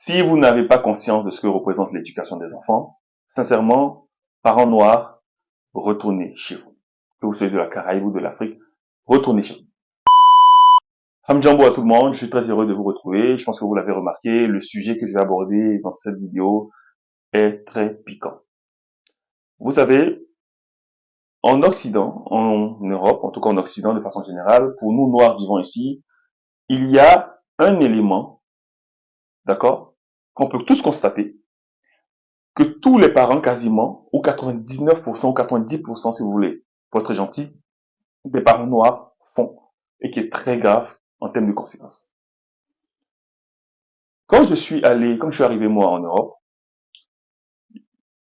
Si vous n'avez pas conscience de ce que représente l'éducation des enfants, sincèrement, parents noirs, retournez chez vous. Que vous soyez de la Caraïbe ou de l'Afrique, retournez chez vous. Hamdjambo à tout le monde, je suis très heureux de vous retrouver. Je pense que vous l'avez remarqué, le sujet que je vais aborder dans cette vidéo est très piquant. Vous savez, en Occident, en Europe, en tout cas en Occident de façon générale, pour nous noirs vivant ici, il y a un élément, d'accord, qu'on peut tous constater, que tous les parents quasiment, ou 99% ou 90% si vous voulez, pour être gentil, des parents noirs font, et qui est très grave en termes de conséquences. Quand je suis arrivé moi en Europe,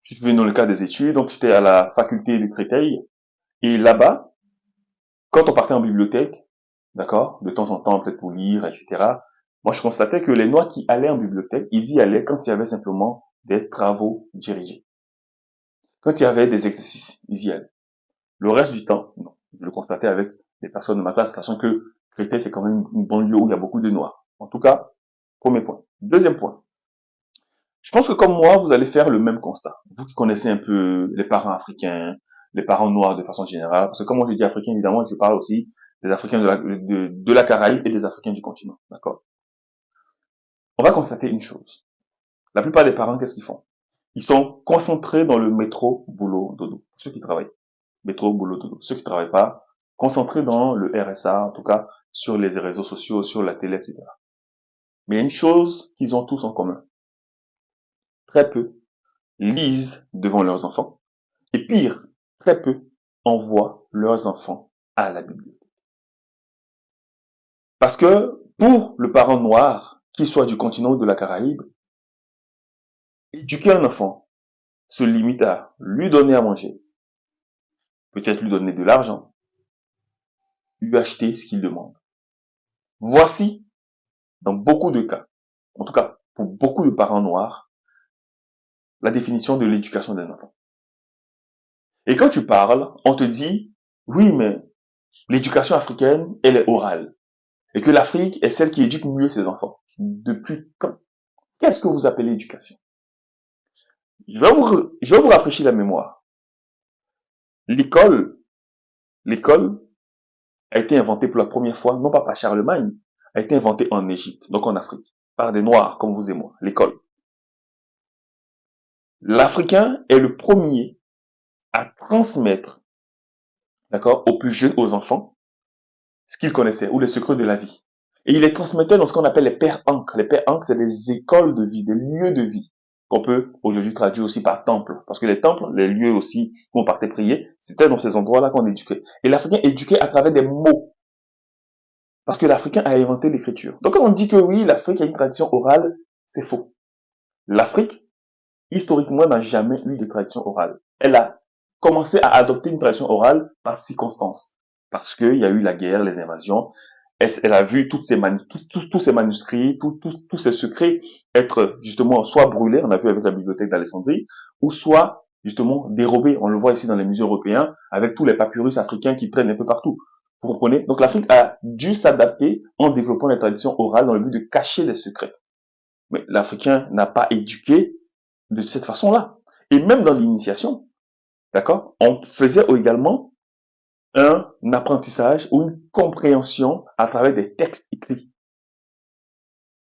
je suis venu dans le cadre des études, donc j'étais à la faculté de Créteil, et là-bas, quand on partait en bibliothèque, d'accord, de temps en temps peut-être pour lire, etc., moi je constatais que les Noirs qui allaient en bibliothèque, ils y allaient quand il y avait simplement des travaux dirigés. Quand il y avait des exercices, ils y allaient. Le reste du temps, non. Je le constatais avec les personnes de ma classe, sachant que Créteil, c'est quand même une banlieue où il y a beaucoup de Noirs. En tout cas, premier point. Deuxième point. Je pense que comme moi, vous allez faire le même constat. Vous qui connaissez un peu les parents africains, les parents noirs de façon générale, parce que comme moi je dis africain, évidemment, je parle aussi des Africains de la Caraïbe et des Africains du continent. D'accord? On va constater une chose. La plupart des parents, qu'est-ce qu'ils font? Ils sont concentrés dans le métro, boulot, dodo. Ceux qui travaillent. Métro, boulot, dodo. Ceux qui travaillent pas, concentrés dans le RSA, en tout cas, sur les réseaux sociaux, sur la télé, etc. Mais il y a une chose qu'ils ont tous en commun. Très peu lisent devant leurs enfants. Et pire, très peu envoient leurs enfants à la bibliothèque. Parce que pour le parent noir, qu'il soit du continent ou de la Caraïbe, éduquer un enfant se limite à lui donner à manger, peut-être lui donner de l'argent, lui acheter ce qu'il demande. Voici, dans beaucoup de cas, en tout cas pour beaucoup de parents noirs, la définition de l'éducation d'un enfant. Et quand tu parles, on te dit, oui, mais l'éducation africaine, elle est orale. Et que l'Afrique est celle qui éduque mieux ses enfants. Depuis quand? Qu'est-ce que vous appelez éducation? Je vais vous rafraîchir la mémoire. L'école a été inventée pour la première fois, non pas par Charlemagne, a été inventée en Égypte, donc en Afrique, par des Noirs comme vous et moi, l'école. L'Africain est le premier à transmettre, d'accord, aux plus jeunes, aux enfants, ce qu'ils connaissaient, ou les secrets de la vie. Et il les transmettait dans ce qu'on appelle les pères ancres. Les pères ancres, c'est des écoles de vie, des lieux de vie, qu'on peut aujourd'hui traduire aussi par temple. Parce que les temples, les lieux aussi où on partait prier, c'était dans ces endroits-là qu'on éduquait. Et l'Africain éduquait à travers des mots. Parce que l'Africain a inventé l'écriture. Donc quand on dit que oui, l'Afrique a une tradition orale, c'est faux. L'Afrique, historiquement, n'a jamais eu de tradition orale. Elle a commencé à adopter une tradition orale par circonstance. Parce qu'il y a eu la guerre, les invasions. Elle a vu tous ces manuscrits, tous ces secrets être justement soit brûlés, on a vu avec la bibliothèque d'Alexandrie, ou soit justement dérobés. On le voit ici dans les musées européens, avec tous les papyrus africains qui traînent un peu partout. Vous comprenez? Donc l'Afrique a dû s'adapter en développant les traditions orales dans le but de cacher les secrets. Mais l'Africain n'a pas éduqué de cette façon-là. Et même dans l'initiation, d'accord, on faisait également un apprentissage ou une compréhension à travers des textes écrits.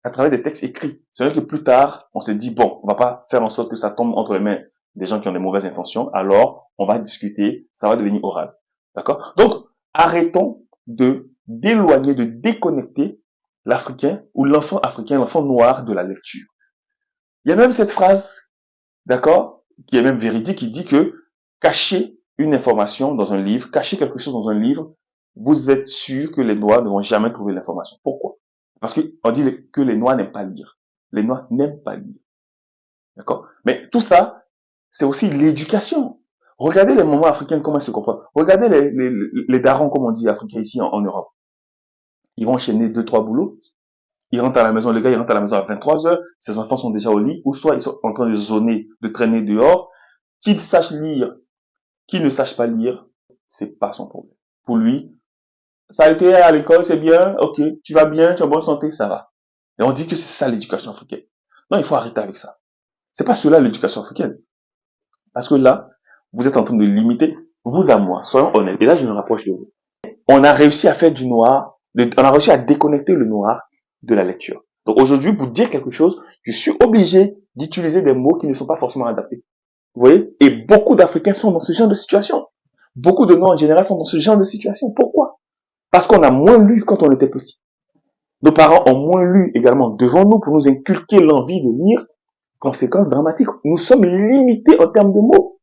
À travers des textes écrits. C'est vrai que plus tard, on s'est dit, bon, on va pas faire en sorte que ça tombe entre les mains des gens qui ont des mauvaises intentions, alors on va discuter, ça va devenir oral. D'accord? Donc, arrêtons d'éloigner, de déconnecter l'Africain ou l'enfant africain, l'enfant noir de la lecture. Il y a même cette phrase, d'accord, qui est même véridique, qui dit que cacher une information dans un livre, cacher quelque chose dans un livre, vous êtes sûr que les Noirs ne vont jamais trouver l'information. Pourquoi? Parce qu'on dit que les Noirs n'aiment pas lire. Les Noirs n'aiment pas lire. D'accord? Mais tout ça, c'est aussi l'éducation. Regardez les mamans africaines, comment elles se comportent. Regardez les darons, comme on dit, africains ici en Europe. Ils vont enchaîner 2-3 boulots. Ils rentrent à la maison, le gars, il rentre à la maison à 23 heures. Ses enfants sont déjà au lit. Ou soit ils sont en train de zoner, de traîner dehors. Qu'ils sachent lire, qu'ils ne sachent pas lire, c'est pas son problème. Pour lui, ça a été à l'école, c'est bien, ok, tu vas bien, tu es en bonne santé, ça va. Et on dit que c'est ça l'éducation africaine. Non, il faut arrêter avec ça. C'est pas cela l'éducation africaine. Parce que là, vous êtes en train de limiter, vous à moi, soyons honnêtes. Et là, je me rapproche de vous. On a réussi à faire du noir, on a réussi à déconnecter le noir de la lecture. Donc aujourd'hui, pour dire quelque chose, je suis obligé d'utiliser des mots qui ne sont pas forcément adaptés. Vous voyez? Et beaucoup d'Africains sont dans ce genre de situation. Beaucoup de Noirs en général sont dans ce genre de situation. Pourquoi? Parce qu'on a moins lu quand on était petit. Nos parents ont moins lu également devant nous pour nous inculquer l'envie de lire. Conséquences dramatiques. Nous sommes limités en termes de mots.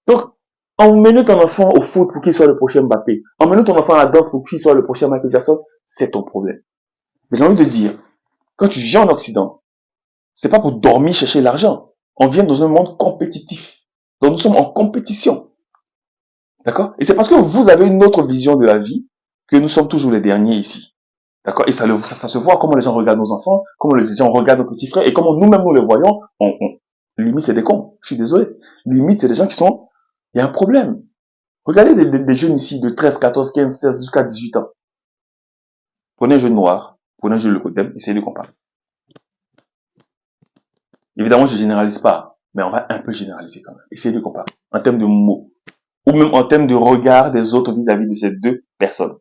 Donc, emmène ton enfant au foot pour qu'il soit le prochain Mbappé. Emmène ton enfant à la danse pour qu'il soit le prochain Michael Jackson. C'est ton problème. Mais j'ai envie de dire, quand tu viens en Occident, c'est pas pour dormir chercher l'argent. On vient dans un monde compétitif. Donc nous sommes en compétition. D'accord? Et c'est parce que vous avez une autre vision de la vie que nous sommes toujours les derniers ici. D'accord? Et ça se voit comment les gens regardent nos enfants, comment les gens regardent nos petits frères, et comment nous-mêmes nous les voyons, limite c'est des cons. Je suis désolé. Limite c'est des gens qui sont, il y a un problème. Regardez des jeunes ici de 13, 14, 15, 16 jusqu'à 18 ans. Prenez un jeune noir, prenez un jeune Lecodem, essayez de comparer. Évidemment, je généralise pas, mais on va un peu généraliser quand même. Essayez de comparer. En termes de mots. Ou même en termes de regard des autres vis-à-vis de ces deux personnes.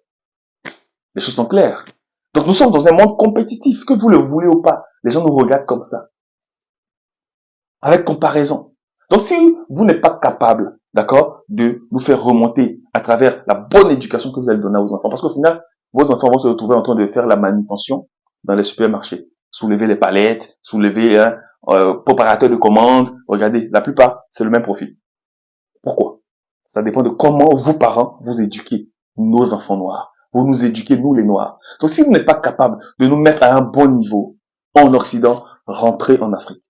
Les choses sont claires. Donc nous sommes dans un monde compétitif, que vous le voulez ou pas. Les gens nous regardent comme ça. Avec comparaison. Donc si vous n'êtes pas capable, d'accord, de vous faire remonter à travers la bonne éducation que vous allez donner aux enfants, parce qu'au final, vos enfants vont se retrouver en train de faire la manutention dans les supermarchés. Soulever les palettes, soulever préparateur de commandes. Regardez, la plupart, c'est le même profil. Pourquoi? Ça dépend de comment vous, parents, vous éduquez nos enfants noirs. Vous nous éduquez, nous les noirs. Donc si vous n'êtes pas capable de nous mettre à un bon niveau en Occident, rentrez en Afrique.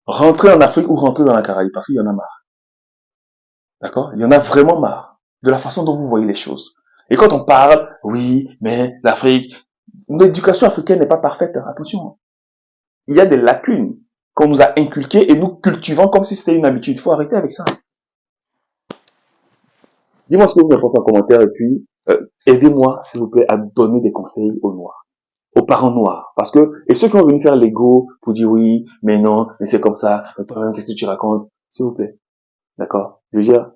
Rentrez en Afrique ou rentrez dans la Caraïbe, parce qu'il y en a marre. D'accord? Il y en a vraiment marre de la façon dont vous voyez les choses. Et quand on parle, oui, mais l'Afrique, l'éducation africaine n'est pas parfaite, hein, attention. Il y a des lacunes qu'on nous a inculquées et nous cultivons comme si c'était une habitude. Il faut arrêter avec ça. Dis-moi ce que vous en pensez en commentaire et puis aidez-moi, s'il vous plaît, à donner des conseils aux Noirs, aux parents noirs. Parce que, et ceux qui vont venir faire l'ego pour dire oui, mais non, mais c'est comme ça, toi-même, qu'est-ce que tu racontes? S'il vous plaît. D'accord? Je veux dire,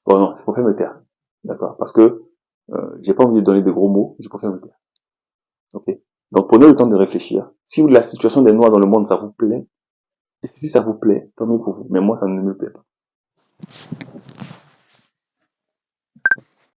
bon non, je préfère me taire. D'accord? Parce que j'ai pas envie de donner des gros mots, je préfère me taire. Ok? Donc prenez le temps de réfléchir. Si la situation des Noirs dans le monde, ça vous plaît, et si ça vous plaît, tant mieux pour vous. Mais moi, ça ne me plaît pas.